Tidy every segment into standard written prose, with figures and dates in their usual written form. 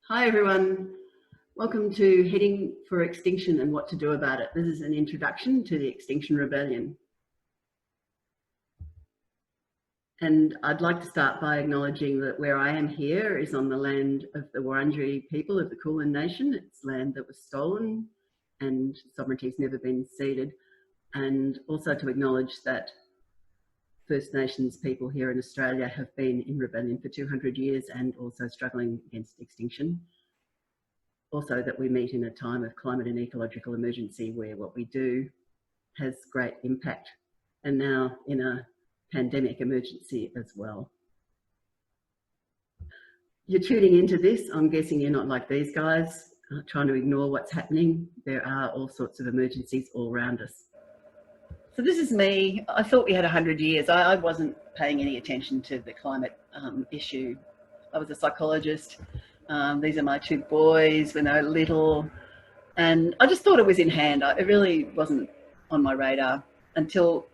Hi everyone, welcome to Heading for Extinction and What to Do About It. This is an introduction to the Extinction Rebellion. And I'd like to start by acknowledging that where I am here is on the land of the Wurundjeri people of the Kulin Nation. It's land that was stolen and sovereignty's never been ceded. And also to acknowledge that First Nations people here in Australia have been in rebellion for 200 years and also struggling against extinction. Also that we meet in a time of climate and ecological emergency where what we do has great impact, and now in a pandemic emergency as well. You're tuning into this, I'm guessing you're not like these guys, trying to ignore what's happening. There are all sorts of emergencies all around us. So this is me. I thought we had 100 years. I wasn't paying any attention to the climate issue. I was a psychologist. These are my two boys when they were little, and I just thought it was in hand. It really wasn't on my radar until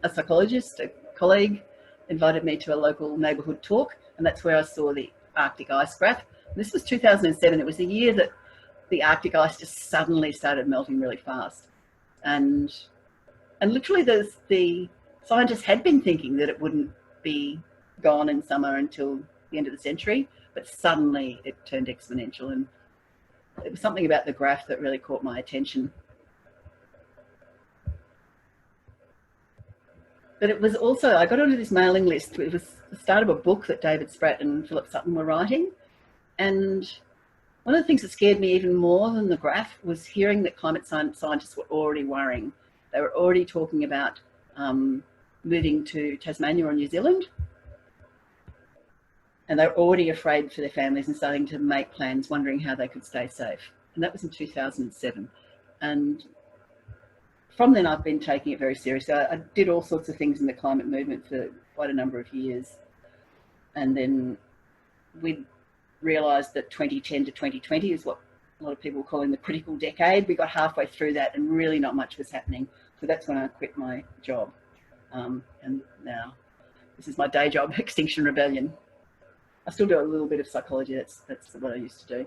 a psychologist, a colleague, invited me to a local neighbourhood talk, and that's where I saw the Arctic ice graph. This was 2007. It was the year that the Arctic ice just suddenly started melting really fast, and literally the scientists had been thinking that it wouldn't be gone in summer until the end of the century, but suddenly it turned exponential, and it was something about the graph that really caught my attention. But it was also, I got onto this mailing list. It was the start of a book that David Spratt and Philip Sutton were writing, and one of the things that scared me even more than the graph was hearing that climate scientists were already worrying. They were already talking about moving to Tasmania or New Zealand, and they were already afraid for their families and starting to make plans, wondering how they could stay safe. And that was in 2007. And from then I've been taking it very seriously. I did all sorts of things in the climate movement for quite a number of years. And then we realised that 2010 to 2020 is what a lot of people call the critical decade. We got halfway through that and really not much was happening. So that's when I quit my job. And now this is my day job, Extinction Rebellion. I still do a little bit of psychology. That's what I used to do.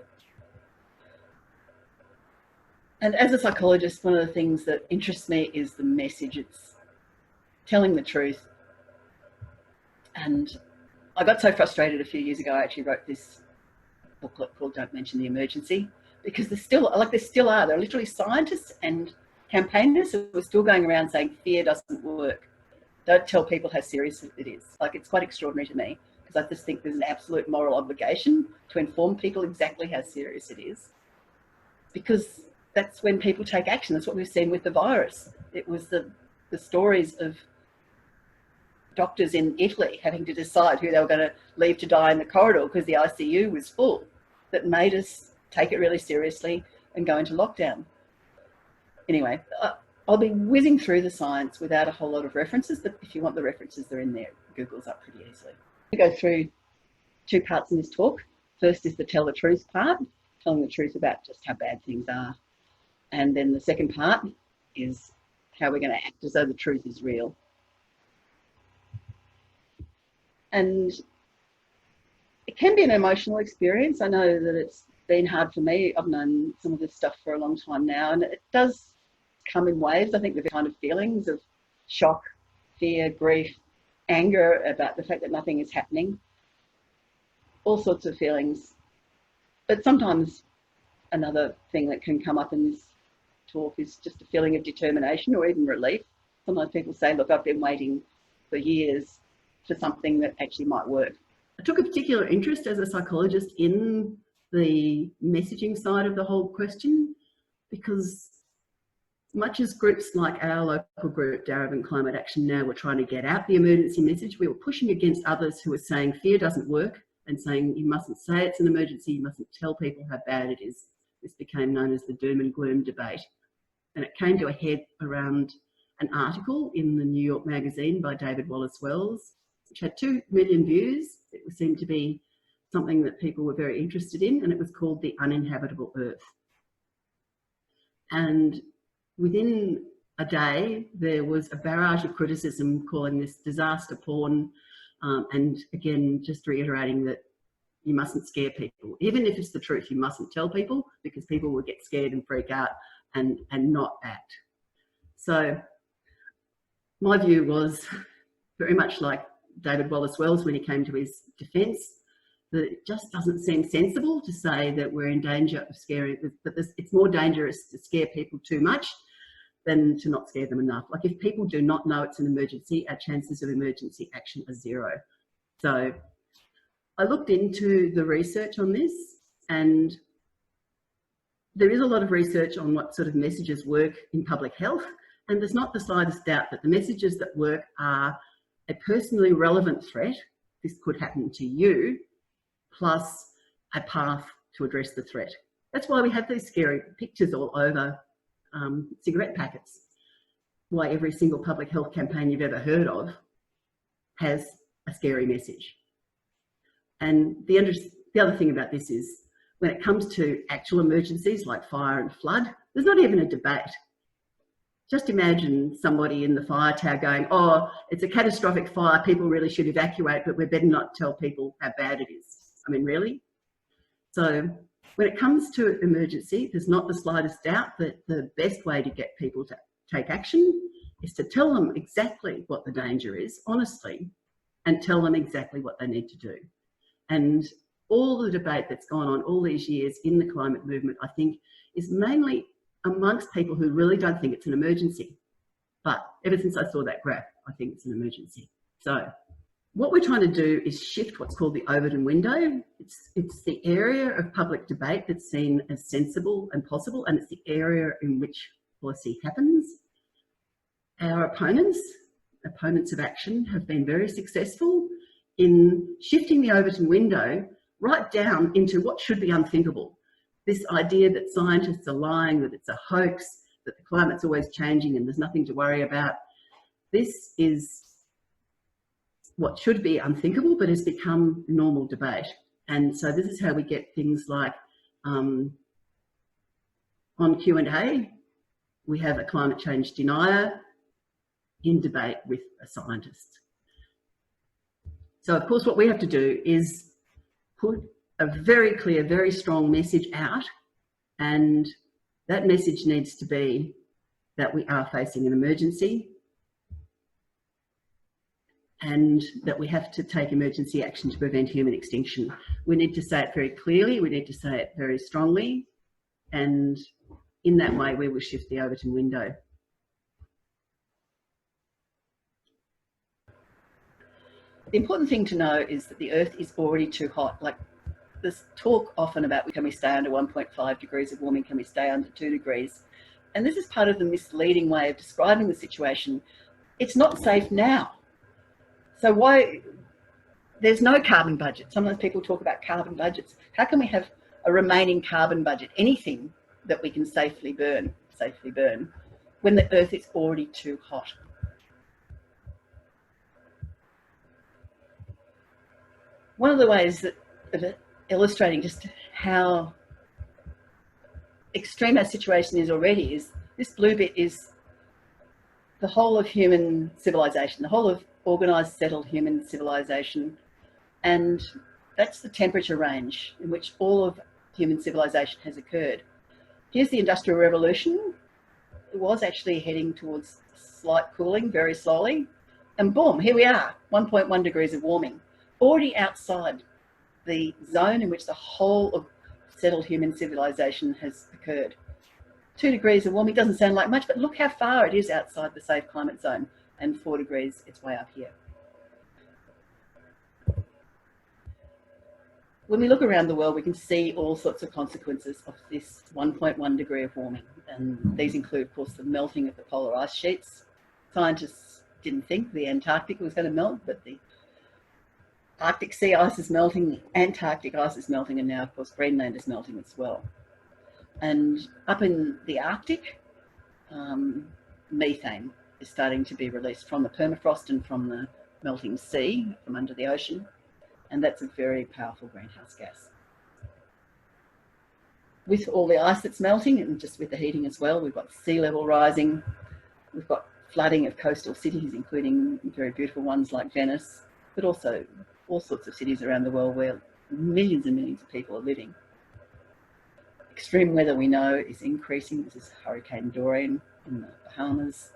And as a psychologist, one of the things that interests me is the message. It's telling the truth. And I got so frustrated a few years ago, I actually wrote this booklet called Don't Mention the Emergency, because there still are. There are literally scientists and campaigners who are still going around saying fear doesn't work. Don't tell people how serious it is. Like, it's quite extraordinary to me, because I just think there's an absolute moral obligation to inform people exactly how serious it is, because that's when people take action. That's what we've seen with the virus. It was the stories of doctors in Italy having to decide who they were going to leave to die in the corridor because the ICU was full that made us take it really seriously and go into lockdown. Anyway, I'll be whizzing through the science without a whole lot of references, but if you want the references, they're in there. Google's up pretty easily. We go through two parts in this talk. First is the tell the truth part, telling the truth about just how bad things are. And then the second part is how we're going to act as though the truth is real. And it can be an emotional experience. I know that it's been hard for me. I've known some of this stuff for a long time now, and it does come in waves. I think the kind of feelings of shock, fear, grief, anger about the fact that nothing is happening, all sorts of feelings. But sometimes another thing that can come up in this talk is just a feeling of determination or even relief. Sometimes people say, look, I've been waiting for years for something that actually might work. I took a particular interest as a psychologist in the messaging side of the whole question, because much as groups like our local group, Darebin Climate Action Now, were trying to get out the emergency message, we were pushing against others who were saying fear doesn't work and saying you mustn't say it's an emergency, you mustn't tell people how bad it is. This became known as the doom and gloom debate. And it came to a head around an article in the New York Magazine by David Wallace Wells, which had 2 million views. It seemed to be something that people were very interested in, and it was called The Uninhabitable Earth. And within a day, there was a barrage of criticism calling this disaster porn, and again, just reiterating that you mustn't scare people. Even if it's the truth, you mustn't tell people, because people will get scared and freak out and not act. So my view was very much like David Wallace Wells when he came to his defence, that it just doesn't seem sensible to say that we're in danger of scaring, that it's more dangerous to scare people too much than to not scare them enough. Like, if people do not know it's an emergency, our chances of emergency action are zero. So I looked into the research on this, and there is a lot of research on what sort of messages work in public health, and there's not the slightest doubt that the messages that work are a personally relevant threat, this could happen to you, plus a path to address the threat. That's why we have these scary pictures all over cigarette packets, why every single public health campaign you've ever heard of has a scary message. And the other thing about this is, when it comes to actual emergencies like fire and flood, there's not even a debate. Just imagine somebody in the fire tower going, oh, it's a catastrophic fire, people really should evacuate, but we better not tell people how bad it is. I mean, really? So when it comes to emergency, there's not the slightest doubt that the best way to get people to take action is to tell them exactly what the danger is, honestly, and tell them exactly what they need to do. And all the debate that's gone on all these years in the climate movement, I think, is mainly amongst people who really don't think it's an emergency. But ever since I saw that graph, I think it's an emergency. So what we're trying to do is shift what's called the Overton window. It's the area of public debate that's seen as sensible and possible, and it's the area in which policy happens. Our opponents of action, have been very successful in shifting the Overton window right down into what should be unthinkable. This idea that scientists are lying, that it's a hoax, that the climate's always changing and there's nothing to worry about. This is what should be unthinkable, but has become normal debate. And so this is how we get things like, on Q&A, we have a climate change denier in debate with a scientist. So of course what we have to do is put a very clear, very strong message out, and that message needs to be that we are facing an emergency and that we have to take emergency action to prevent human extinction. We need to say it very clearly, we need to say it very strongly, and in that way we will shift the Overton window. The important thing to know is that the Earth is already too hot. Like, there's talk often about, can we stay under 1.5 degrees of warming, can we stay under 2 degrees? And this is part of the misleading way of describing the situation. It's not safe now. So why, there's no carbon budget. Sometimes people talk about carbon budgets. How can we have a remaining carbon budget, anything that we can safely burn, when the Earth is already too hot? One of the ways of illustrating just how extreme our situation is already is this blue bit is the whole of human civilization, the whole of organised, settled human civilization. And that's the temperature range in which all of human civilization has occurred. Here's the Industrial Revolution. It was actually heading towards slight cooling very slowly. And boom, here we are, 1.1 degrees of warming, already outside the zone in which the whole of settled human civilization has occurred. 2 degrees of warming doesn't sound like much, but look how far it is outside the safe climate zone, and 4 degrees, it's way up here. When we look around the world, we can see all sorts of consequences of this 1.1 degree of warming. And these include, of course, the melting of the polar ice sheets. Scientists didn't think the Antarctic was going to melt, but the Arctic sea ice is melting, the Antarctic ice is melting, and now, of course, Greenland is melting as well. And up in the Arctic, methane is starting to be released from the permafrost and from the melting sea, from under the ocean. And that's a very powerful greenhouse gas. With all the ice that's melting, and just with the heating as well, we've got sea level rising, we've got flooding of coastal cities, including very beautiful ones like Venice, but also all sorts of cities around the world where millions and millions of people are living. Extreme weather, we know, is increasing. This is Hurricane Dorian in the Bahamas.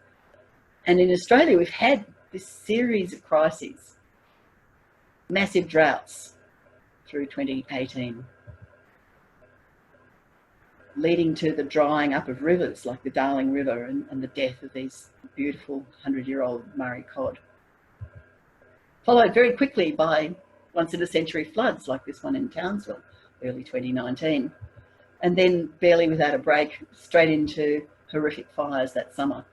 And in Australia, we've had this series of crises, massive droughts through 2018, leading to the drying up of rivers like the Darling River and the death of these beautiful 100-year-old Murray cod. Followed very quickly by once-in-a-century floods like this one in Townsville, early 2019. And then, barely without a break, straight into horrific fires that summer.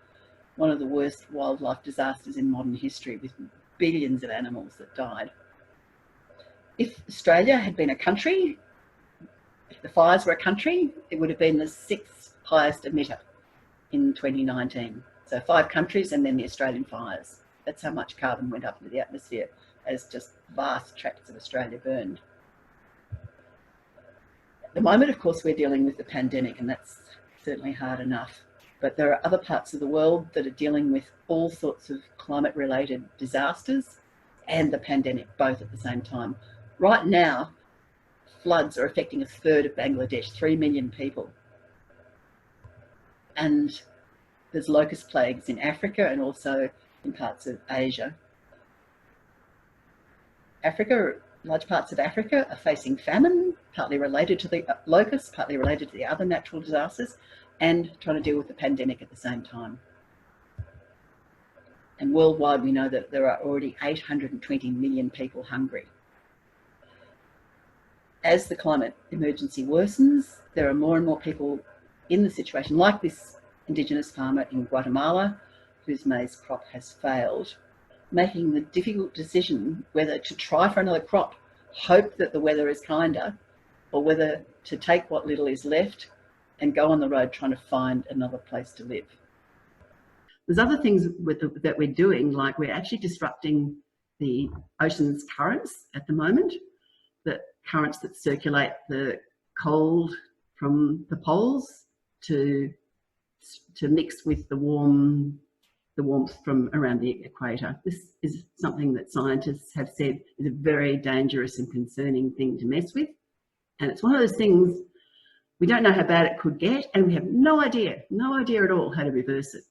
One of the worst wildlife disasters in modern history, with billions of animals that died. If Australia had been a country, if the fires were a country, it would have been the 6th highest emitter in 2019. So 5 countries and then the Australian fires. That's how much carbon went up into the atmosphere as just vast tracts of Australia burned. At the moment, of course, we're dealing with the pandemic, and that's certainly hard enough. But there are other parts of the world that are dealing with all sorts of climate-related disasters and the pandemic, both at the same time. Right now, floods are affecting 1/3 of Bangladesh, 3 million people. And there's locust plagues in Africa and also in parts of Asia. Large parts of Africa are facing famine, partly related to the locusts, partly related to the other natural disasters, and trying to deal with the pandemic at the same time. And worldwide, we know that there are already 820 million people hungry. As the climate emergency worsens, there are more and more people in the situation, like this Indigenous farmer in Guatemala, whose maize crop has failed, making the difficult decision whether to try for another crop, hope that the weather is kinder, or whether to take what little is left and go on the road trying to find another place to live. There's other things that we're doing, like we're actually disrupting the ocean's currents at the moment, the currents that circulate the cold from the poles to mix with the warmth from around the equator. This is something that scientists have said is a very dangerous and concerning thing to mess with. And it's one of those things, we don't know how bad it could get, and we have no idea at all how to reverse it.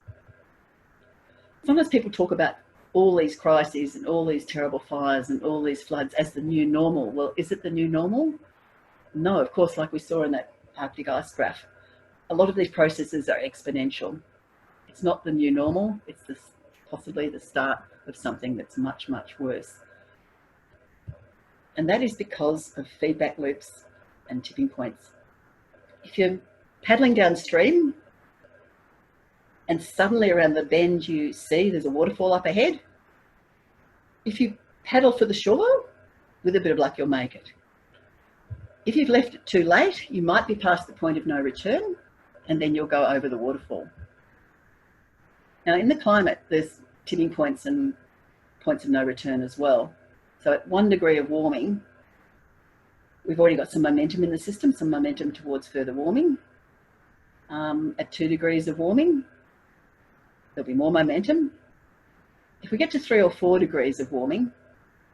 Sometimes people talk about all these crises and all these terrible fires and all these floods as the new normal. Well, is it the new normal? No, of course, like we saw in that Arctic ice graph, a lot of these processes are exponential. It's not the new normal, it's possibly the start of something that's much, much worse. And that is because of feedback loops and tipping points. If you're paddling downstream and suddenly around the bend you see there's a waterfall up ahead, if you paddle for the shore, with a bit of luck you'll make it. If you've left it too late, you might be past the point of no return, and then you'll go over the waterfall. Now in the climate, there's tipping points and points of no return as well. So at 1 degree of warming, we've already got some momentum in the system, some momentum towards further warming. At 2 degrees of warming, there'll be more momentum. If we get to 3 or 4 degrees of warming,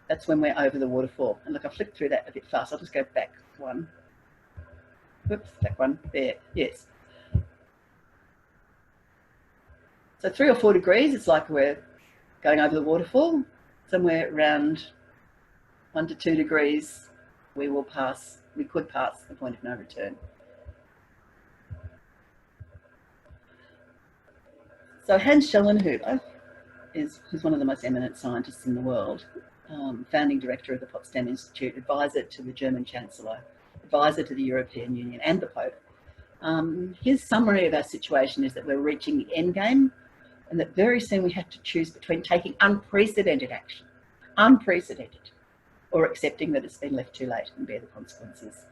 that's when we're over the waterfall. And look, I flipped through that a bit fast. I'll just go back one. Whoops, back one, there, yes. So 3 or 4 degrees, it's like we're going over the waterfall. Somewhere around 1 to 2 degrees, we could pass the point of no return. So Hans Schellnhuber is one of the most eminent scientists in the world, founding director of the Potsdam Institute, advisor to the German Chancellor, advisor to the European Union and the Pope. His summary of our situation is that we're reaching the end game, and that very soon we have to choose between taking unprecedented action, or accepting that it's been left too late and bear the consequences.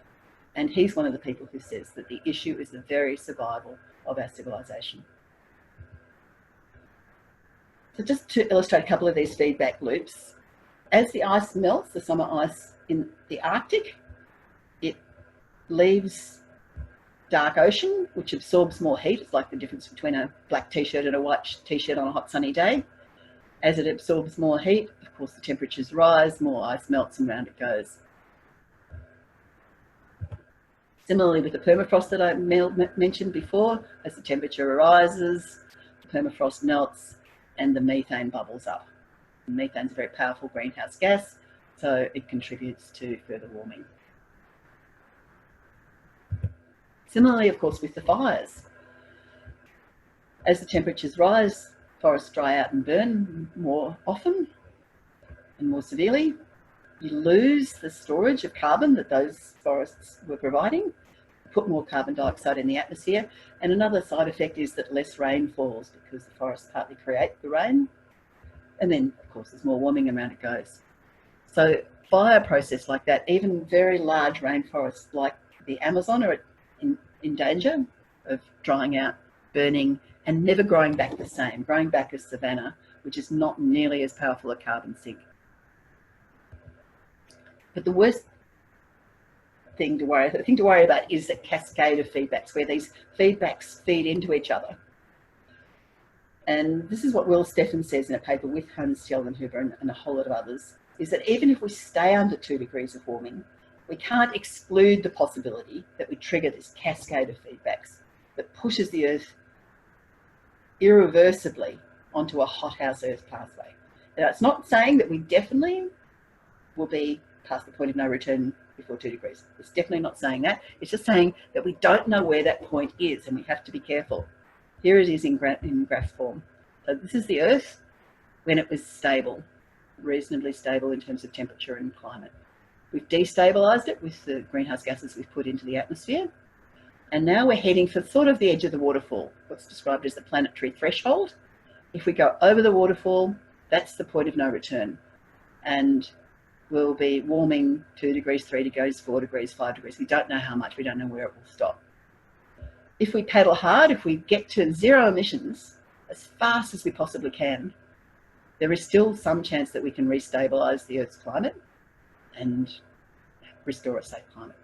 And he's one of the people who says that the issue is the very survival of our civilization. So just to illustrate a couple of these feedback loops, as the ice melts, the summer ice in the Arctic, it leaves dark ocean, which absorbs more heat. It's like the difference between a black t-shirt and a white t-shirt on a hot sunny day. As it absorbs more heat, of course, the temperatures rise, more ice melts, and round it goes. Similarly with the permafrost that I mentioned before, as the temperature rises, the permafrost melts and the methane bubbles up. And methane is a very powerful greenhouse gas, so it contributes to further warming. Similarly, of course, with the fires. As the temperatures rise, forests dry out and burn more often and more severely. You lose the storage of carbon that those forests were providing, put more carbon dioxide in the atmosphere, and another side effect is that less rain falls because the forests partly create the rain, and then of course there's more warming around it goes. So fire process like that, even very large rainforests like the Amazon are in danger of drying out, burning, and never growing back the same, growing back as savanna, which is not nearly as powerful a carbon sink. But the worst thing to worry about is a cascade of feedbacks where these feedbacks feed into each other. And this is what Will Steffen says in a paper with Hans Schjeldenhuber and a whole lot of others, is that even if we stay under 2 degrees of warming, we can't exclude the possibility that we trigger this cascade of feedbacks that pushes the Earth irreversibly onto a hothouse Earth pathway. Now, it's not saying that we definitely will be past the point of no return before 2 degrees. It's definitely not saying that. It's just saying that we don't know where that point is and we have to be careful. Here it is in graph form. So this is the Earth when it was stable, reasonably stable in terms of temperature and climate. We've destabilised it with the greenhouse gases we've put into the atmosphere. And now we're heading for sort of the edge of the waterfall, what's described as the planetary threshold. If we go over the waterfall, that's the point of no return. And we'll be warming 2 degrees, 3 degrees, 4 degrees, 5 degrees. We don't know how much, we don't know where it will stop. If we paddle hard, if we get to zero emissions as fast as we possibly can, there is still some chance that we can restabilise the Earth's climate and restore a safe climate.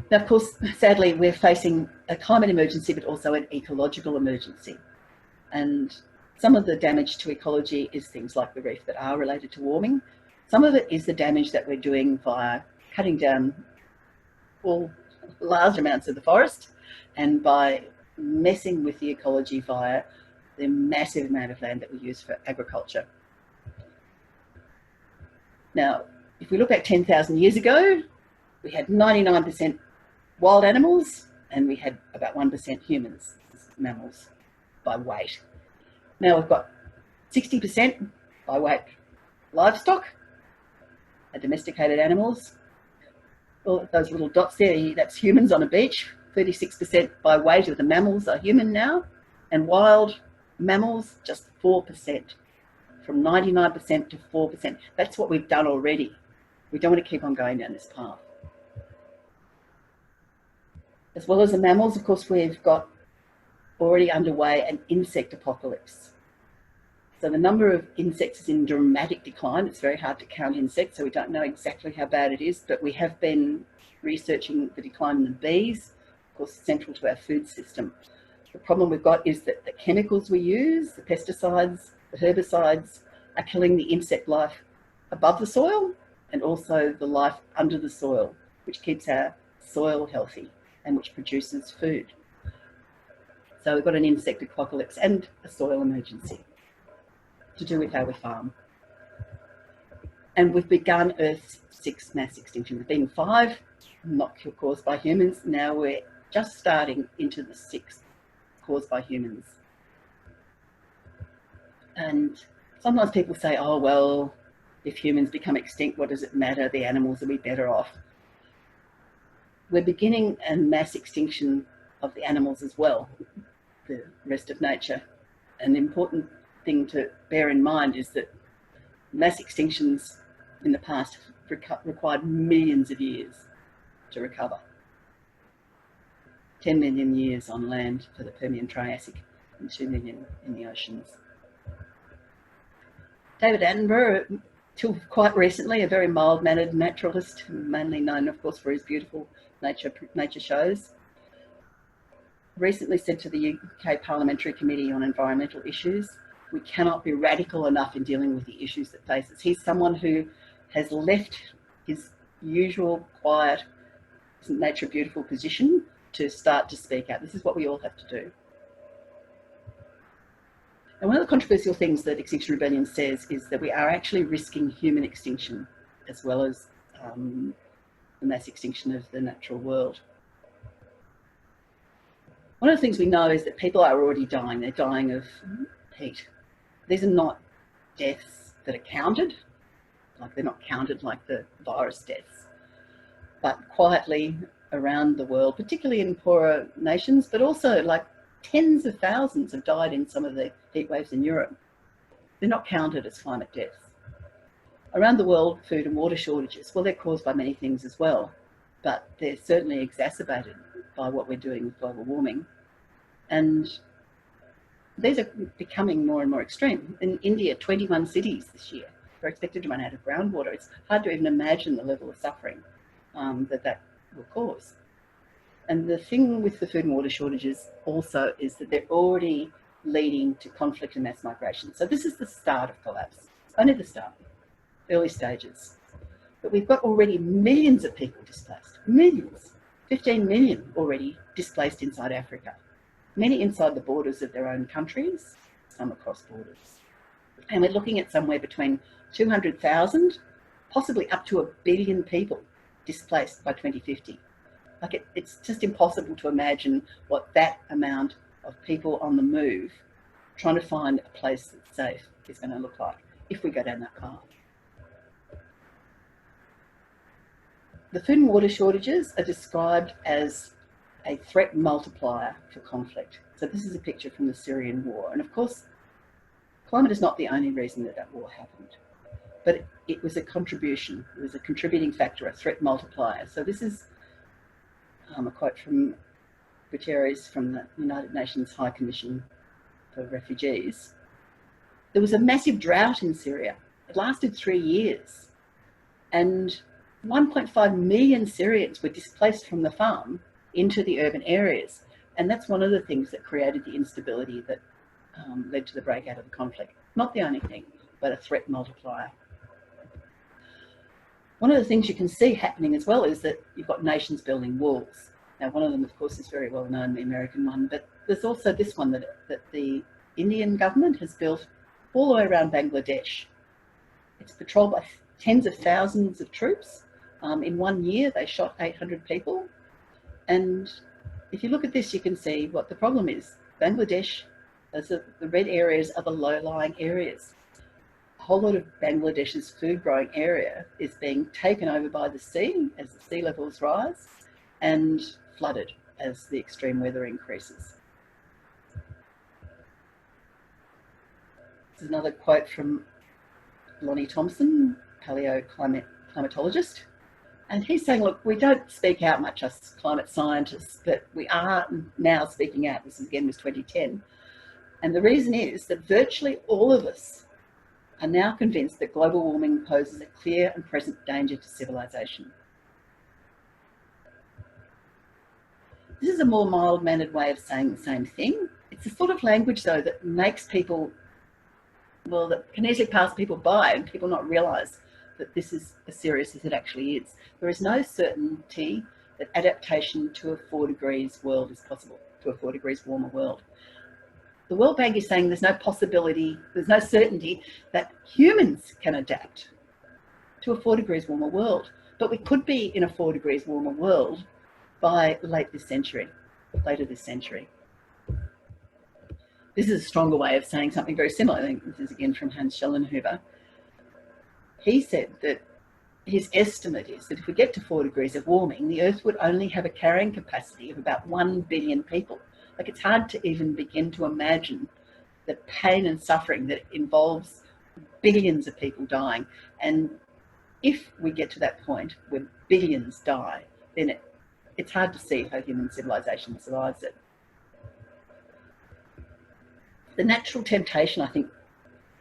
Now, of course, sadly, we're facing a climate emergency, but also an ecological emergency. And some of the damage to ecology is things like the reef that are related to warming. Some of it is the damage that we're doing via cutting down all large amounts of the forest and by messing with the ecology via the massive amount of land that we use for agriculture. Now, if we look back 10,000 years ago, we had 99% wild animals and we had about 1% humans, mammals, by weight. Now we've got 60% by weight livestock, domesticated animals. All those little dots there, that's humans on a beach. 36% by weight of the mammals are human now, and wild mammals, just 4%. From 99% to 4%. That's what we've done already. We don't want to keep on going down this path. As well as the mammals, of course, we've got already underway an insect apocalypse. So the number of insects is in dramatic decline. It's very hard to count insects, so we don't know exactly how bad it is, but we have been researching the decline in the bees, of course, central to our food system. The problem we've got is that the chemicals we use, the pesticides, the herbicides, are killing the insect life above the soil and also the life under the soil, which keeps our soil healthy and which produces food. So we've got an insect apocalypse and a soil emergency to do with how we farm. And we've begun Earth's 6 mass extinctions. There's been 5, not caused by humans. Now we're just starting into the 6th caused by humans. And sometimes people say, oh, well, if humans become extinct, what does it matter? The animals will be better off. We're beginning a mass extinction of the animals as well, the rest of nature. An important thing to bear in mind is that mass extinctions in the past required millions of years to recover. 10 million years on land for the Permian Triassic and 2 million in the oceans. David Attenborough, till quite recently, a very mild-mannered naturalist, mainly known, of course, for his beautiful nature shows, recently said to the UK Parliamentary Committee on Environmental Issues, we cannot be radical enough in dealing with the issues that face us. He's someone who has left his usual, quiet, isn't nature a beautiful position to start to speak out. This is what we all have to do. And one of the controversial things that Extinction Rebellion says is that we are actually risking human extinction as well as the mass extinction of the natural world. One of the things we know is that people are already dying. They're dying of heat. These are not deaths that are counted, like they're not counted like the virus deaths, but quietly around the world, particularly in poorer nations, but also like tens of thousands have died in some of the heat waves in Europe. They're not counted as climate deaths. Around the world, food and water shortages, well, they're caused by many things as well, but they're certainly exacerbated by what we're doing with global warming. And these are becoming more and more extreme. In India, 21 cities this year are expected to run out of groundwater. It's hard to even imagine the level of suffering that will cause. And the thing with the food and water shortages also is that they're already leading to conflict and mass migration. So this is the start of collapse, only the start, early stages. But we've got already millions of people displaced, millions, 15 million already displaced inside Africa, many inside the borders of their own countries, some across borders. And we're looking at somewhere between 200,000, possibly up to 1 billion people displaced by 2050. Like it's just impossible to imagine what that amount of people on the move trying to find a place that's safe is going to look like if we go down that path. The food and water shortages are described as a threat multiplier for conflict. So this is a picture from the Syrian war. And of course, climate is not the only reason that war happened, but it was a contribution. It was a contributing factor, a threat multiplier. So this is a quote from Guterres from the United Nations High Commission for Refugees. There was a massive drought in Syria. It lasted 3 years. And 1.5 million Syrians were displaced from the farm into the urban areas. And that's one of the things that created the instability that led to the breakout of the conflict. Not the only thing, but a threat multiplier. One of the things you can see happening as well is that you've got nations building walls. Now, one of them, of course, is very well known, the American one, but there's also this one that the Indian government has built all the way around Bangladesh. It's patrolled by tens of thousands of troops. In 1 year, they shot 800 people. And if you look at this, you can see what the problem is. Bangladesh, the red areas are the low-lying areas. A whole lot of Bangladesh's food-growing area is being taken over by the sea as the sea levels rise and flooded as the extreme weather increases. This is another quote from Lonnie Thompson, paleoclimatologist. And he's saying, look, we don't speak out much as climate scientists, but we are now speaking out. This again was 2010. And the reason is that virtually all of us are now convinced that global warming poses a clear and present danger to civilization. This is a more mild-mannered way of saying the same thing. It's the sort of language, though, that makes people, well, that can easily pass people by and people not realise that this is as serious as it actually is. There is no certainty that adaptation to a 4 degrees world is possible, to a 4 degrees warmer world. The World Bank is saying there's no possibility, there's no certainty that humans can adapt to a 4 degrees warmer world. But we could be in a 4 degrees warmer world by later this century. This is a stronger way of saying something very similar. I think this is again from Hans Schellenhuber. He said that his estimate is that if we get to 4 degrees of warming, the Earth would only have a carrying capacity of about 1 billion people. Like, it's hard to even begin to imagine the pain and suffering that involves billions of people dying. And if we get to that point where billions die, then it's hard to see how human civilization survives it. The natural temptation, I think,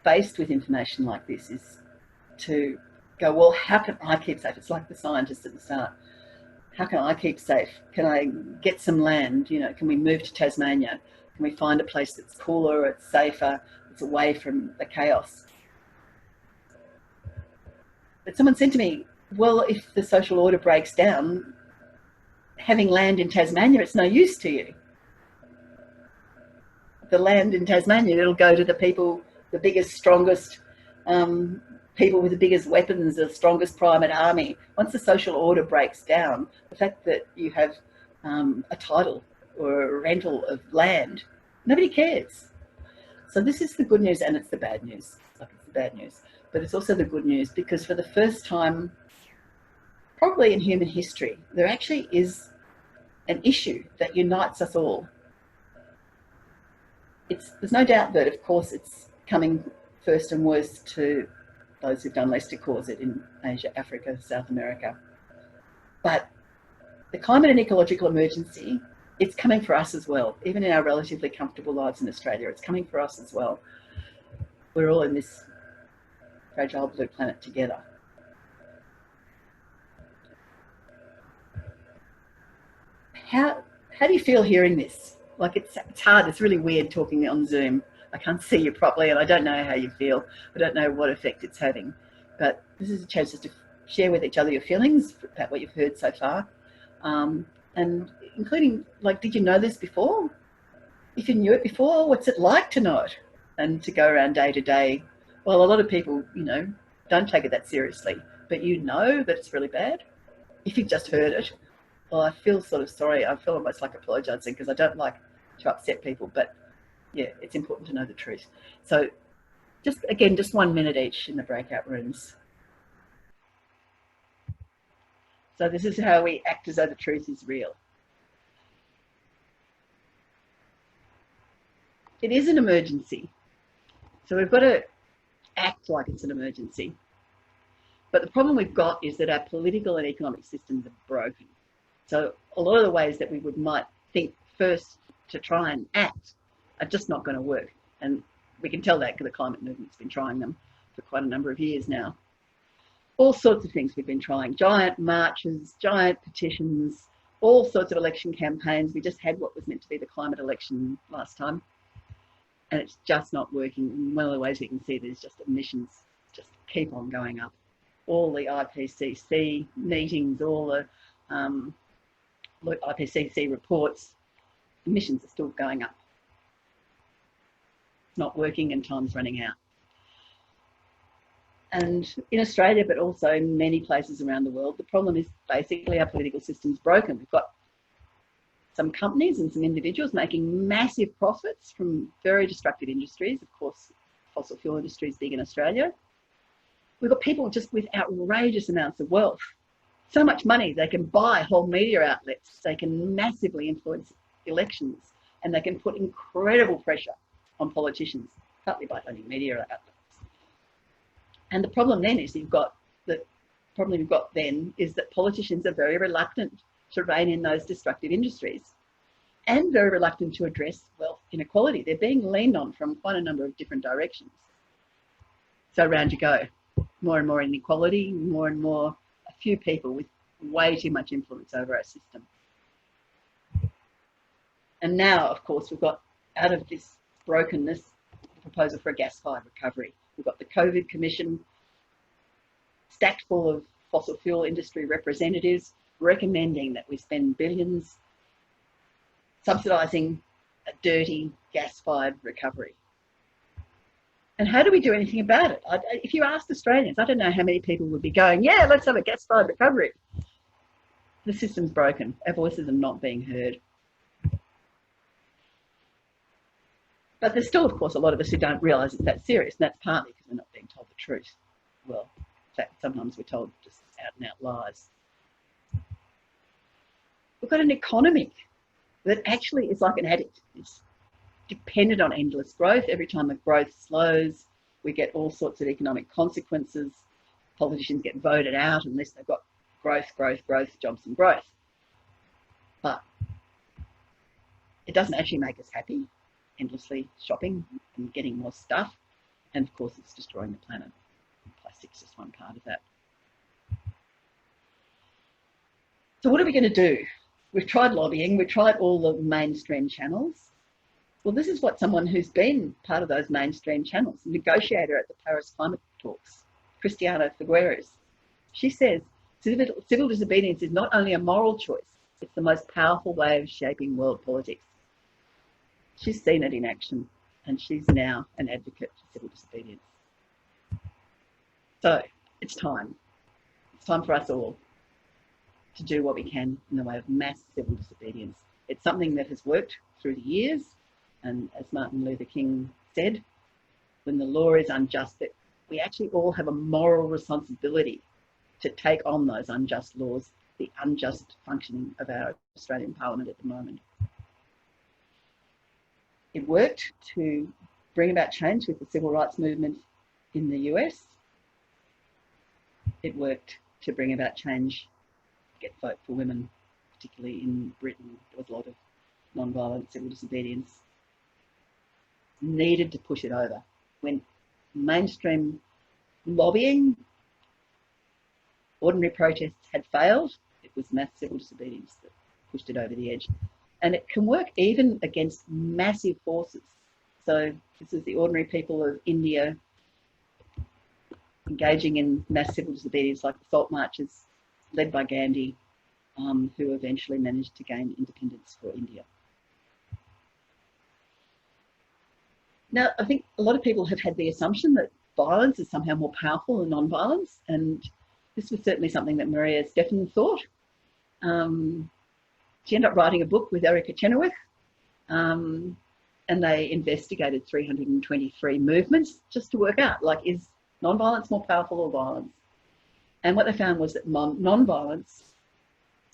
faced with information like this is to go, well, how can I keep safe? It's like the scientists at the start. How can I keep safe? Can I get some land? You know, can we move to Tasmania? Can we find a place that's cooler, it's safer, it's away from the chaos? But someone said to me, well, if the social order breaks down, having land in Tasmania, it's no use to you. The land in Tasmania, it'll go to the people, the biggest, strongest people with the biggest weapons, the strongest private army. Once the social order breaks down, the fact that you have a title or a rental of land, nobody cares. So this is the good news, and it's the bad news. Like, it's the bad news, but it's also the good news, because for the first time, probably in human history, there actually is an issue that unites us all. There's no doubt that, of course, it's coming first and worst to those who've done less to cause it in Asia, Africa, South America. But the climate and ecological emergency, it's coming for us as well. Even in our relatively comfortable lives in Australia, it's coming for us as well. We're all in this fragile blue planet together. How do you feel hearing this? Like, it's hard, it's really weird talking on Zoom. I can't see you properly, and I don't know how you feel. I don't know what effect it's having. But this is a chance just to share with each other your feelings about what you've heard so far. And including, like, did you know this before? If you knew it before, what's it like to know it? And to go around day to day. Well, a lot of people, don't take it that seriously, but you know that it's really bad. If you've just heard it, well, I feel sort of sorry. I feel almost like apologising, because I don't like to upset people, but yeah, it's important to know the truth. So just 1 minute each in the breakout rooms. So this is how we act as though the truth is real. It is an emergency. So we've got to act like it's an emergency. But the problem we've got is that our political and economic systems are broken. So a lot of the ways that we might think first to try and act are just not going to work. And we can tell that because the climate movement's been trying them for quite a number of years now. All sorts of things we've been trying: giant marches, giant petitions, all sorts of election campaigns. We just had what was meant to be the climate election last time, and it's just not working. And one of the ways we can see there's just emissions just keep on going up. All the IPCC meetings, all the IPCC reports, emissions are still going up. It's not working, and time's running out. And in Australia, but also in many places around the world, the problem is basically our political system's broken. We've got some companies and some individuals making massive profits from very destructive industries. Of course, fossil fuel industry is big in Australia. We've got people just with outrageous amounts of wealth. So much money, they can buy whole media outlets. They can massively influence elections, and they can put incredible pressure on politicians, partly by owning media outlets. And the problem then is we've got that politicians are very reluctant to rein in those destructive industries, and very reluctant to address wealth inequality. They're being leaned on from quite a number of different directions. So around you go. More and more inequality, more and more a few people with way too much influence over our system. And now, of course, we've got, out of this brokenness, the proposal for a gas-fired recovery. We've got the COVID Commission stacked full of fossil fuel industry representatives recommending that we spend billions subsidising a dirty gas-fired recovery. And how do we do anything about it? If you asked Australians, I don't know how many people would be going, yeah, let's have a gas-fired recovery. The system's broken. Our voices are not being heard. But there's still, of course, a lot of us who don't realise it's that serious, and that's partly because we're not being told the truth. Well, in fact, sometimes we're told just out-and-out lies. We've got an economy that actually is like an addict. It's dependent on endless growth. Every time the growth slows, we get all sorts of economic consequences. Politicians get voted out unless they've got growth, jobs and growth. But it doesn't actually make us happy, endlessly shopping and getting more stuff. And of course, it's destroying the planet. Plastic's just one part of that. So what are we going to do? We've tried lobbying, we've tried all the mainstream channels. Well, this is what someone who's been part of those mainstream channels, a negotiator at the Paris climate talks, Christiana Figueres, she says, Civil disobedience is not only a moral choice, it's the most powerful way of shaping world politics. She's seen it in action, and she's now an advocate for civil disobedience. So it's time. It's time for us all to do what we can in the way of mass civil disobedience. It's something that has worked through the years, and as Martin Luther King said, when the law is unjust, that we actually all have a moral responsibility to take on those unjust laws, the unjust functioning of our Australian Parliament at the moment. It worked to bring about change with the civil rights movement in the US. It worked to bring about change, get vote for women, particularly in Britain. There was a lot of non-violent civil disobedience. Needed to push it over. When mainstream lobbying, ordinary protests had failed, it was mass civil disobedience that pushed it over the edge. And it can work even against massive forces. So this is the ordinary people of India engaging in mass civil disobedience like the salt marches led by Gandhi, who eventually managed to gain independence for India. Now, I think a lot of people have had the assumption that violence is somehow more powerful than non-violence, and this was certainly something that Maria Stephan thought. She ended up writing a book with Erica Chenoweth, and they investigated 323 movements just to work out, like, is non-violence more powerful or violence? And what they found was that non-violence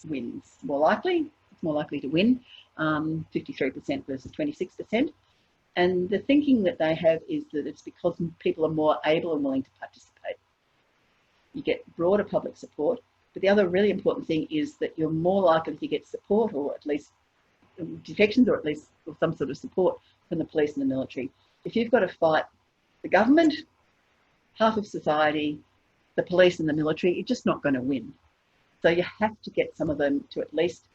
wins more likely. It's more likely to win, 53% versus 26%. And the thinking that they have is that it's because people are more able and willing to participate. You get broader public support. But the other really important thing is that you're more likely to get support, or at least detections, or at least some sort of support from the police and the military. If you've got to fight the government, half of society, the police and the military, you're just not going to win. So you have to get some of them to at least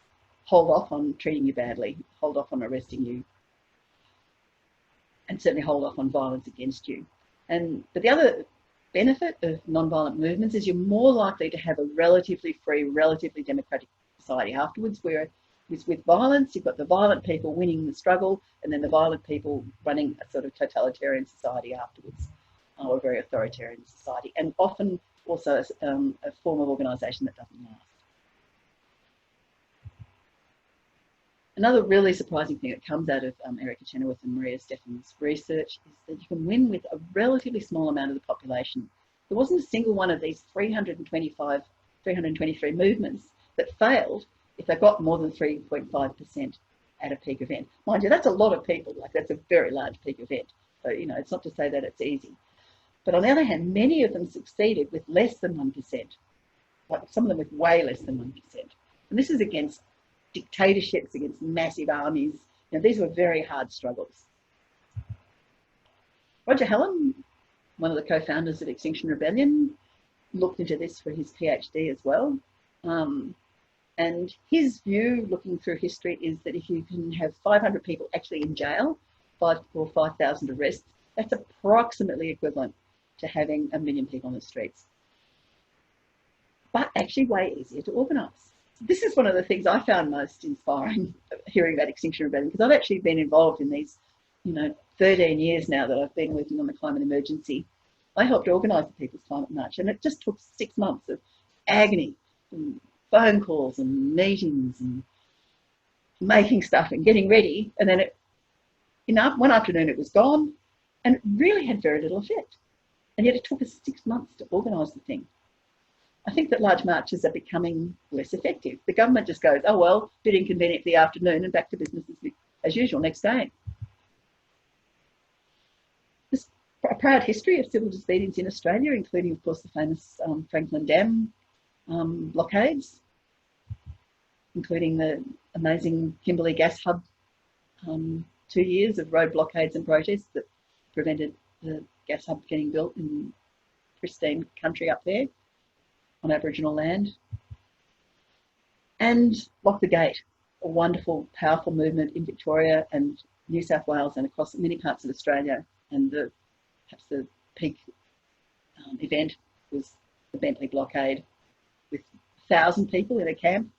hold off on treating you badly, hold off on arresting you, and certainly hold off on violence against you. But the other benefit of non-violent movements is you're more likely to have a relatively free, relatively democratic society afterwards, where with violence, you've got the violent people winning the struggle, and then the violent people running a sort of totalitarian society afterwards, or a very authoritarian society, and often also a form of organisation that doesn't last. Another really surprising thing that comes out of Erica Chenoweth and Maria Stephan's research is that you can win with a relatively small amount of the population. There wasn't a single one of these 323 movements that failed if they got more than 3.5% at a peak event. Mind you, that's a lot of people, like that's a very large peak event. So, you know, it's not to say that it's easy. But on the other hand, many of them succeeded with less than 1%, like some of them with way less than 1%. And this is against dictatorships, against massive armies. You know, these were very hard struggles. Roger Hallam, one of the co-founders of Extinction Rebellion, looked into this for his PhD as well. And his view, looking through history, is that if you can have 500 people actually in jail, 5,000 arrests, that's approximately equivalent to having 1 million people on the streets. But actually way easier to organise. This is one of the things I found most inspiring, hearing about Extinction Rebellion, because I've actually been involved in these, 13 years now that I've been working on the climate emergency. I helped organise the People's Climate March, and it just took 6 months of agony and phone calls and meetings and making stuff and getting ready. And then one afternoon it was gone, and it really had very little effect. And yet it took us 6 months to organise the thing. I think that large marches are becoming less effective. The government just goes, oh, well, bit inconvenient for the afternoon, and back to business as usual next day. There's a proud history of civil disobedience in Australia, including, of course, the famous Franklin Dam blockades, including the amazing Kimberley gas hub, 2 years of road blockades and protests that prevented the gas hub getting built in pristine country up there on Aboriginal land. And Lock the Gate, a wonderful, powerful movement in Victoria and New South Wales and across many parts of Australia. And perhaps the peak event was the Bentley blockade, with 1,000 people in a camp,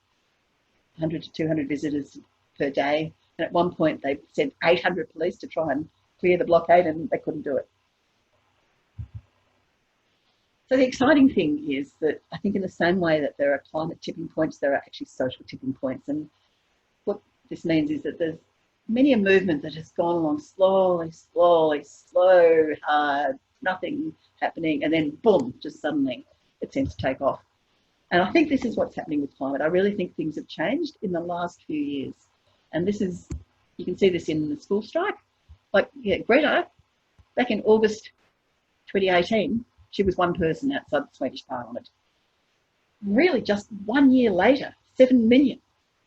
100 to 200 visitors per day. And at one point they sent 800 police to try and clear the blockade, and they couldn't do it. So the exciting thing is that I think in the same way that there are climate tipping points, there are actually social tipping points. And what this means is that there's many a movement that has gone along slowly, slow, hard, nothing happening, and then boom, just suddenly it seems to take off. And I think this is what's happening with climate. I really think things have changed in the last few years. And this is, you can see this in the school strike. Like, yeah, Greta, back in August 2018, she was one person outside the Swedish Parliament. Really, just 1 year later, 7 million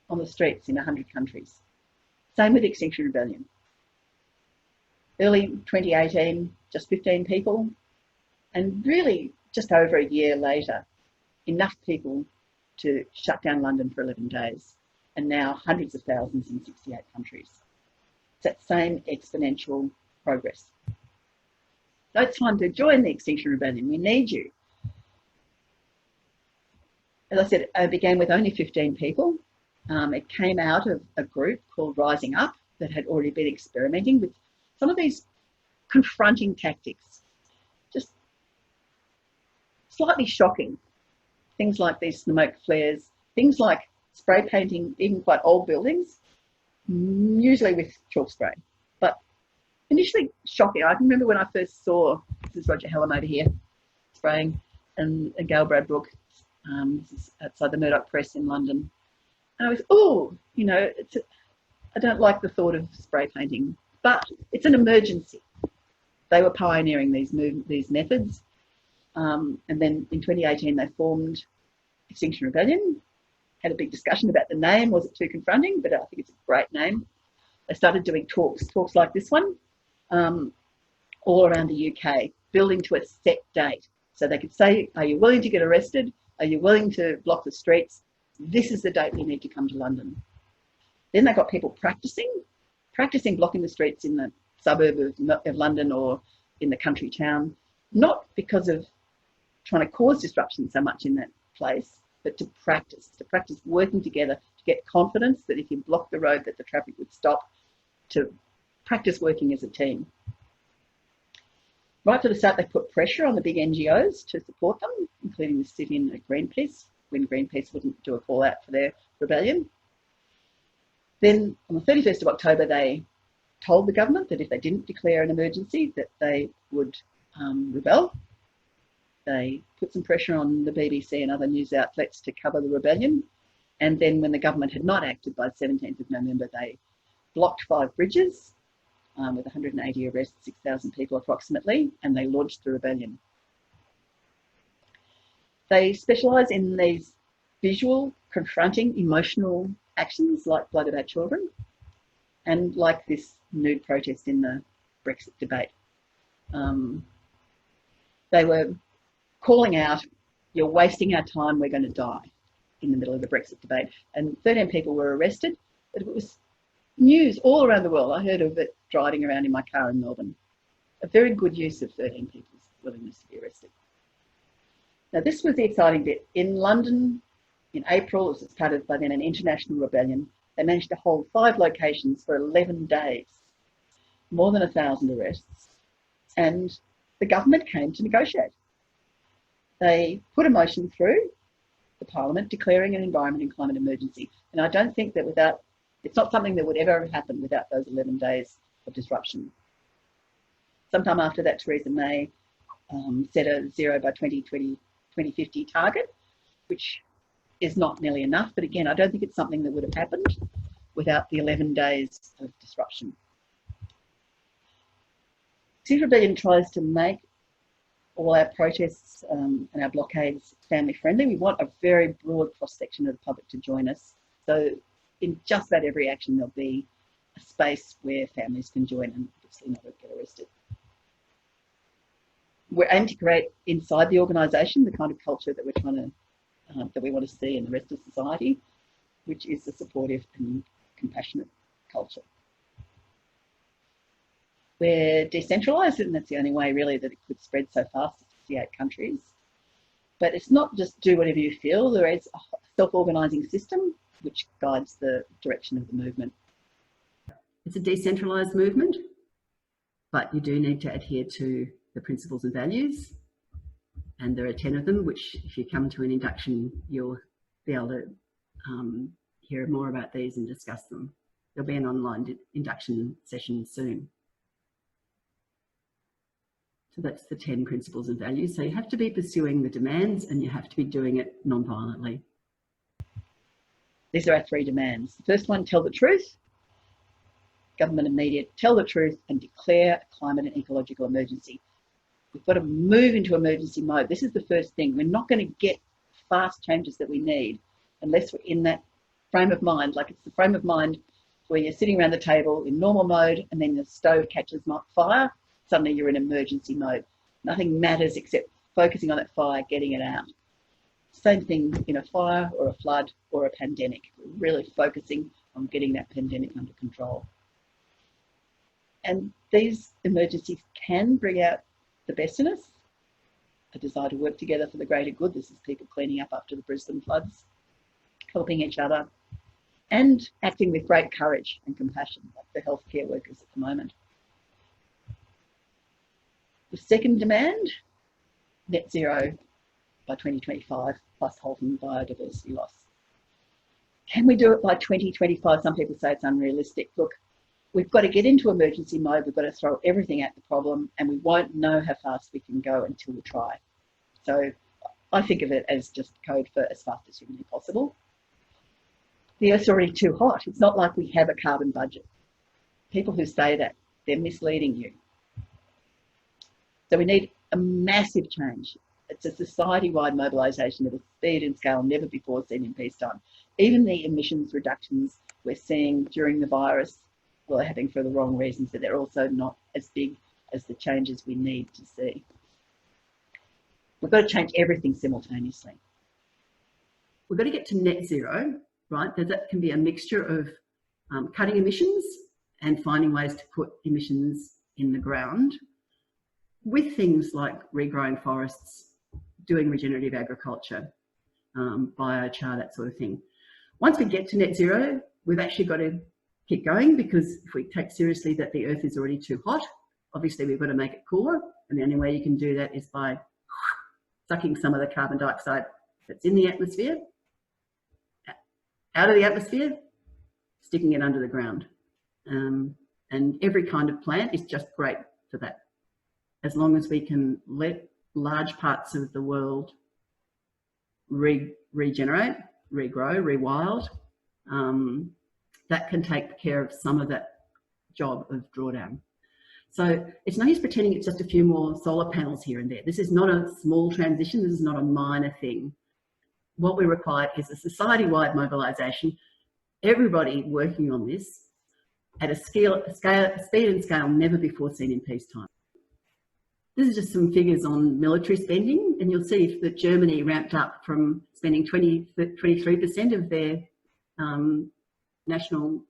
on the streets in 100 countries. Same with Extinction Rebellion. Early 2018, just 15 people. And really, just over a year later, enough people to shut down London for 11 days. And now hundreds of thousands in 68 countries. It's that same exponential progress. So it's time to join the Extinction Rebellion. We need you. As I said, it began with only 15 people. It came out of a group called Rising Up that had already been experimenting with some of these confronting tactics, just slightly shocking. Things like these smoke flares, things like spray painting even quite old buildings, usually with chalk spray. But initially shocking. I can remember when I first saw, this is Roger Hallam over here, spraying, and Gail Bradbrook, this is outside the Murdoch Press in London. And I was, oh, you know, I don't like the thought of spray painting, but it's an emergency. They were pioneering these methods. And then in 2018, they formed Extinction Rebellion, had a big discussion about the name. Was it too confronting? But I think it's a great name. They started doing talks like this one, all around the UK, building to a set date. So they could say, are you willing to get arrested? Are you willing to block the streets? This is the date you need to come to London. Then they got people practicing blocking the streets in the suburb of London or in the country town, not because of trying to cause disruption so much in that place, but to practice working together, to get confidence that if you block the road that the traffic would stop, to practice working as a team. Right from the start, they put pressure on the big NGOs to support them, including the city and Greenpeace, when Greenpeace wouldn't do a call out for their rebellion. Then on the 31st of October, they told the government that if they didn't declare an emergency, that they would rebel. They put some pressure on the BBC and other news outlets to cover the rebellion. And then when the government had not acted by the 17th of November, they blocked 5 bridges with 180 arrests, 6,000 people approximately, and they launched the rebellion. They specialise in these visual, confronting, emotional actions like Blood About Children and like this nude protest in the Brexit debate. They were calling out, you're wasting our time, we're going to die, in the middle of the Brexit debate. And 13 people were arrested, but it was news all around the world. I heard of it driving around in my car in Melbourne. A very good use of 13 people's willingness to be arrested. Now, this was the exciting bit. In London, in April, it was started by then an international rebellion. They managed to hold 5 locations for 11 days, more than 1,000 arrests, and the government came to negotiate. They put a motion through the Parliament declaring an environment and climate emergency. And I don't think that it's not something that would ever happen without those 11 days of disruption. Sometime after that, Theresa May set a zero by 2050 target, which is not nearly enough. But again, I don't think it's something that would have happened without the 11 days of disruption. Extinction Rebellion tries to make all our protests and our blockades family friendly. We want a very broad cross-section of the public to join us. So in just about every action, there'll be a space where families can join and obviously not get arrested. We're aiming to create inside the organisation the kind of culture that we're trying to, that we want to see in the rest of society, which is a supportive and compassionate culture. We're decentralised, and that's the only way really that it could spread so fast to 68 countries. But it's not just do whatever you feel. There is a self-organising system which guides the direction of the movement. It's a decentralised movement, but you do need to adhere to the principles and values. And there are 10 of them, which if you come to an induction, you'll be able to hear more about these and discuss them. There'll be an online induction session soon. So that's the 10 principles and values. So you have to be pursuing the demands and you have to be doing it non-violently. These are our 3 demands. The first one, tell the truth. Government and media, tell the truth and declare a climate and ecological emergency. We've got to move into emergency mode. This is the first thing. We're not going to get fast changes that we need unless we're in that frame of mind. Like it's the frame of mind where you're sitting around the table in normal mode and then the stove catches fire. Suddenly you're in emergency mode. Nothing matters except focusing on that fire, getting it out. Same thing in a fire or a flood or a pandemic. We're really focusing on getting that pandemic under control. And these emergencies can bring out the best in us, a desire to work together for the greater good. This is people cleaning up after the Brisbane floods, helping each other, and acting with great courage and compassion, like the healthcare workers at the moment. The second demand, net zero by 2025, plus halting biodiversity loss. Can we do it by 2025? Some people say it's unrealistic. Look, we've got to get into emergency mode. We've got to throw everything at the problem and we won't know how fast we can go until we try. So I think of it as just code for as fast as humanly possible. The Earth's already too hot. It's not like we have a carbon budget. People who say that, they're misleading you. So we need a massive change. It's a society-wide mobilisation of a speed and scale never before seen in peacetime. Even the emissions reductions we're seeing during the virus, well, they're happening for the wrong reasons, but they're also not as big as the changes we need to see. We've got to change everything simultaneously. We've got to get to net zero, right? That can be a mixture of cutting emissions and finding ways to put emissions in the ground with things like regrowing forests, doing regenerative agriculture, biochar, that sort of thing. Once we get to net zero, we've actually got to keep going, because if we take seriously that the Earth is already too hot, obviously we've got to make it cooler, and the only way you can do that is by sucking some of the carbon dioxide that's in the atmosphere out of the atmosphere, sticking it under the ground. And every kind of plant is just great for that. As long as we can let large parts of the world regenerate, regrow, rewild, that can take care of some of that job of drawdown. So it's no use pretending it's just a few more solar panels here and there. This is not a small transition. This is not a minor thing. What we require is a society-wide mobilisation, everybody working on this at a speed and scale never before seen in peacetime. This is just some figures on military spending, and you'll see that Germany ramped up from spending 23% of their national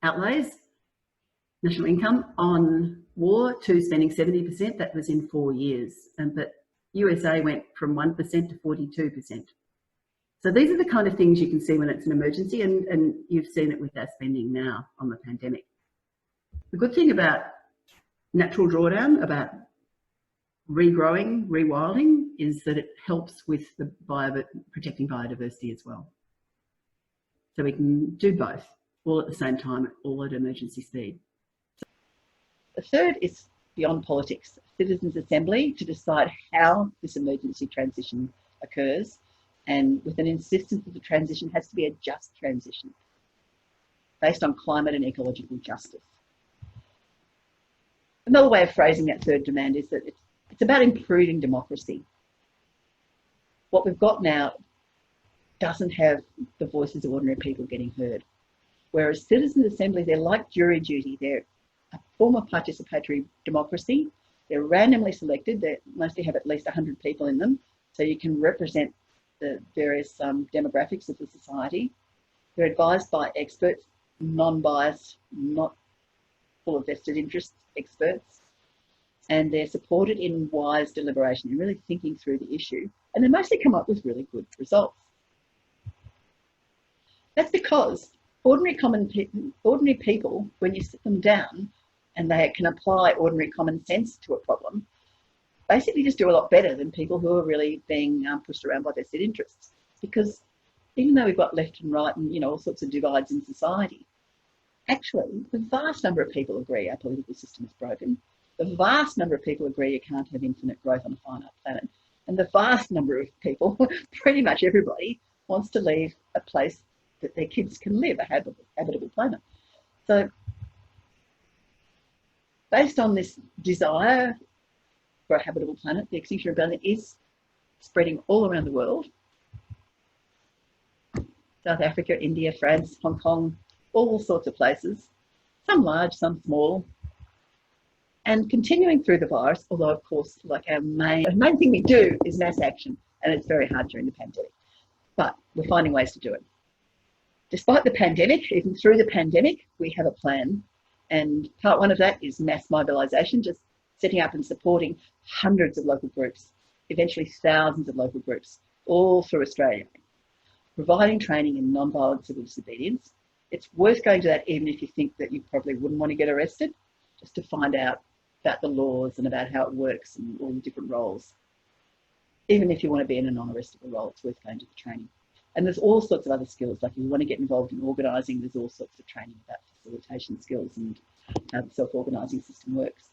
outlays, national income on war, to spending 70%. That was in 4 years. But USA went from 1% to 42%. So these are the kind of things you can see when it's an emergency, and you've seen it with our spending now on the pandemic. The good thing about natural drawdown, about regrowing, rewilding, is that it helps with the protecting biodiversity as well. So we can do both, all at the same time, all at emergency speed. The third is beyond politics, citizens' assembly to decide how this emergency transition occurs, and with an insistence that the transition has to be a just transition based on climate and ecological justice. Another way of phrasing that third demand is that it's about improving democracy. What we've got now doesn't have the voices of ordinary people getting heard. Whereas citizens' assemblies, they're like jury duty. They're a form of participatory democracy. They're randomly selected. They mostly have at least 100 people in them, so you can represent the various demographics of the society. They're advised by experts, non-biased, not full of vested interest experts. and they're supported in wise deliberation and really thinking through the issue, and they mostly come up with really good results. That's because ordinary people, when you sit them down and they can apply ordinary common sense to a problem, basically just do a lot better than people who are really being pushed around by vested interests. Because even though we've got left and right and, you know, all sorts of divides in society, actually the vast number of people agree our political system is broken. The vast number of people agree you can't have infinite growth on a finite planet. And the vast number of people, pretty much everybody, wants to leave a place that their kids can live, a habitable planet. So based on this desire for a habitable planet, the Extinction Rebellion is spreading all around the world. South Africa, India, France, Hong Kong, all sorts of places, some large, some small, and continuing through the virus, although of course, like the main thing we do is mass action, and it's very hard during the pandemic, but we're finding ways to do it. Despite the pandemic, even through the pandemic, we have a plan, and part one of that is mass mobilisation, just setting up and supporting hundreds of local groups, eventually thousands of local groups, all through Australia, providing training in non-violent civil disobedience. It's worth going to that even if you think that you probably wouldn't want to get arrested, just to find out about the laws and about how it works and all the different roles. Even if you want to be in a non-arrestable role, it's worth going to the training. And there's all sorts of other skills, like if you want to get involved in organising, there's all sorts of training about facilitation skills and how the self-organising system works.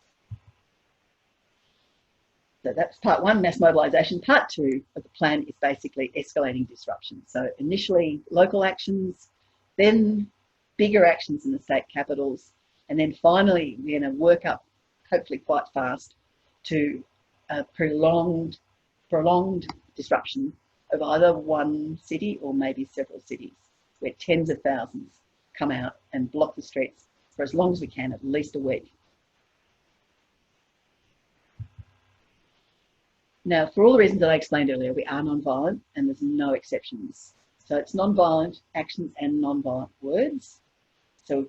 So that's part one, mass mobilisation. Part two of the plan is basically escalating disruption. So initially local actions, then bigger actions in the state capitals, and then finally we're going to work up, hopefully quite fast, to a prolonged disruption of either one city or maybe several cities, where tens of thousands come out and block the streets for as long as we can, at least a week. Now, for all the reasons that I explained earlier, we are non-violent and there's no exceptions. So it's non-violent actions and non-violent words. So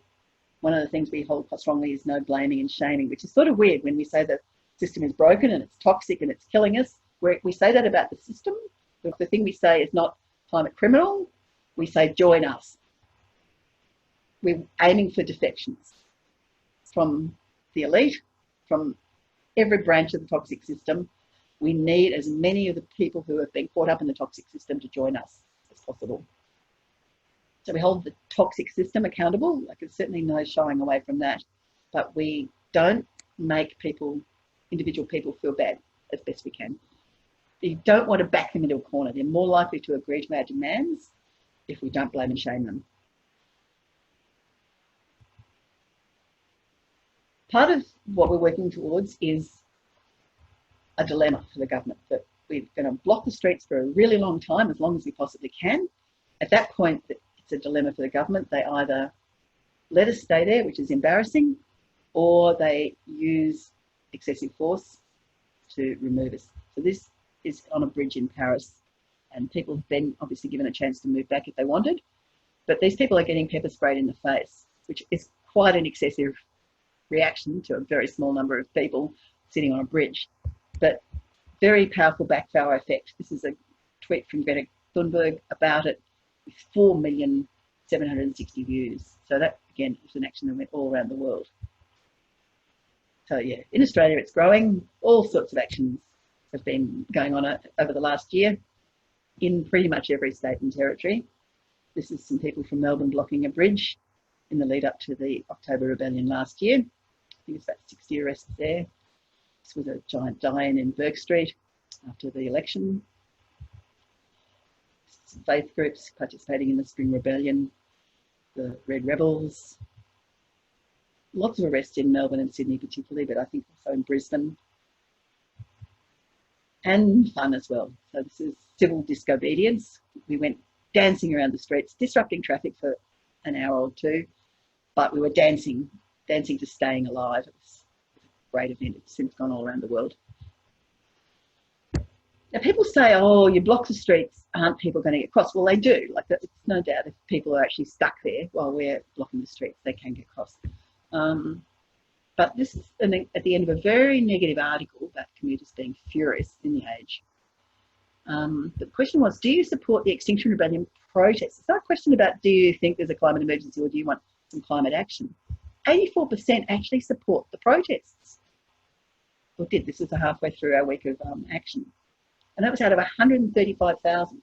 one of the things we hold quite strongly is no blaming and shaming, which is sort of weird when we say the system is broken and it's toxic and it's killing us. We say that about the system. But the thing we say is not climate criminal. We say join us. We're aiming for defections from the elite, from every branch of the toxic system. We need as many of the people who have been caught up in the toxic system to join us as possible. So we hold the toxic system accountable. Like, there's certainly no shying away from that, but we don't make individual people feel bad as best we can. You don't want to back them into a corner. They're more likely to agree to our demands if we don't blame and shame them. Part of what we're working towards is a dilemma for the government, that we're going to block the streets for a really long time, as long as we possibly can. At that point, it's a dilemma for the government. They either let us stay there, which is embarrassing, or they use excessive force to remove us. So this is on a bridge in Paris, and people have been obviously given a chance to move back if they wanted, but these people are getting pepper sprayed in the face, which is quite an excessive reaction to a very small number of people sitting on a bridge, but very powerful backfire effect. This is a tweet from Greta Thunberg about it, with 4,760,000 views. So that, again, is an action that went all around the world. So yeah, in Australia it's growing. All sorts of actions have been going on over the last year in pretty much every state and territory. This is some people from Melbourne blocking a bridge in the lead up to the October Rebellion last year. I think it's about 60 arrests there. This was a giant die-in in Bourke Street after the election. Some faith groups participating in the Spring Rebellion, the Red Rebels. Lots of arrests in Melbourne and Sydney particularly, but I think also in Brisbane. And fun as well. So this is civil disobedience. We went dancing around the streets, disrupting traffic for an hour or two, but we were dancing to staying alive. It was a great event. It's since gone all around the world. Now people say, oh, you block the streets, aren't people going to get cross? Well, they do. Like, it's no doubt if people are actually stuck there while we're blocking the streets, they can get cross. But But this is at the end of a very negative article about commuters being furious in The Age. The question was, do you support the Extinction Rebellion protests? It's not a question about do you think there's a climate emergency or do you want some climate action. 84% actually support the protests. Or did. This was halfway through our week of action. And that was out of 135,000.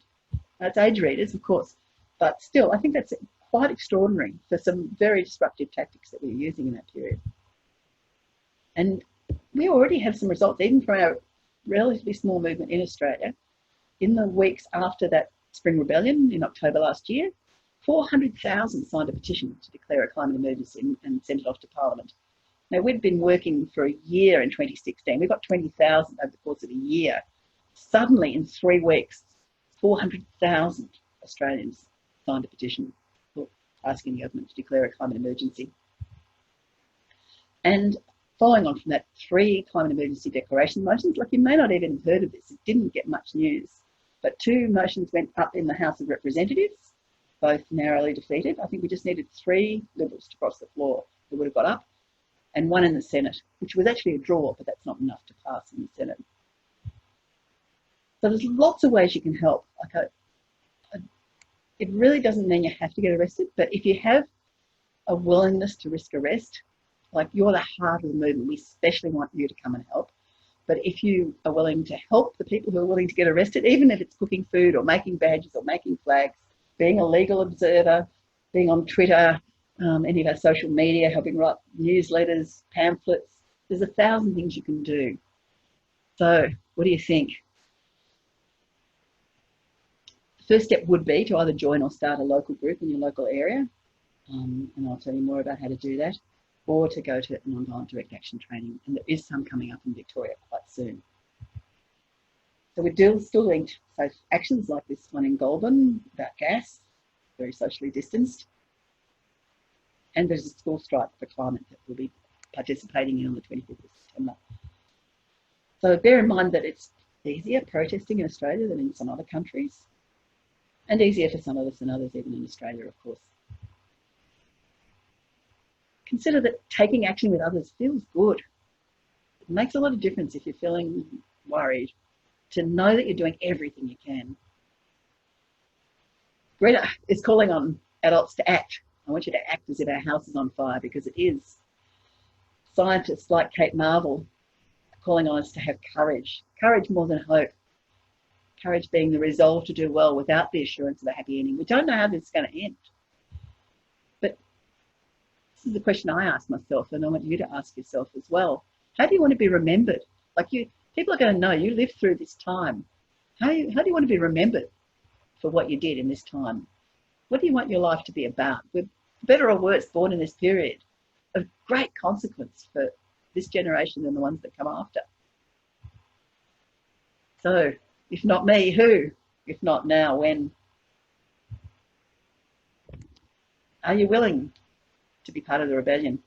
That's age readers, of course, but still, I think that's quite extraordinary for some very disruptive tactics that we were using in that period. And we already have some results, even from our relatively small movement in Australia. In the weeks after that Spring Rebellion in October last year, 400,000 signed a petition to declare a climate emergency and sent it off to Parliament. Now, we'd been working for a year in 2016. We got 20,000 over the course of a year. Suddenly, in 3 weeks, 400,000 Australians signed a petition asking the government to declare a climate emergency. And following on from that, 3 climate emergency declaration motions. Like, you may not even have heard of this. It didn't get much news. But 2 motions went up in the House of Representatives, both narrowly defeated. I think we just needed 3 Liberals to cross the floor that would have got up, and 1 in the Senate, which was actually a draw, but that's not enough to pass in the Senate. So there's lots of ways you can help. Like, it really doesn't mean you have to get arrested, but if you have a willingness to risk arrest, like, you're the heart of the movement, we especially want you to come and help. But if you are willing to help the people who are willing to get arrested, even if it's cooking food or making badges or making flags, being a legal observer, being on Twitter, any of our social media, helping write newsletters, pamphlets, there's 1,000 things you can do. So what do you think? The first step would be to either join or start a local group in your local area, and I'll tell you more about how to do that, or to go to nonviolent direct action training, and there is some coming up in Victoria quite soon. So we're still doing safe actions like this one in Goulburn about gas, very socially distanced. And there's a school strike for climate that we'll be participating in on the 25th of September. So bear in mind that it's easier protesting in Australia than in some other countries, and easier for some of us than others, even in Australia, of course. Consider that taking action with others feels good. It makes a lot of difference if you're feeling worried, to know that you're doing everything you can. Greta is calling on adults to act. I want you to act as if our house is on fire, because it is. Scientists like Kate Marvel are calling on us to have courage. Courage more than hope. Courage being the resolve to do well without the assurance of a happy ending. We don't know how this is going to end. But this is the question I ask myself, and I want you to ask yourself as well. How do you want to be remembered? Like, people are going to know you lived through this time. How do you want to be remembered for what you did in this time? What do you want your life to be about? We're better or worse born in this period of great consequence for this generation and the ones that come after. So, if not me, who? If not now, when? Are you willing to be part of the rebellion?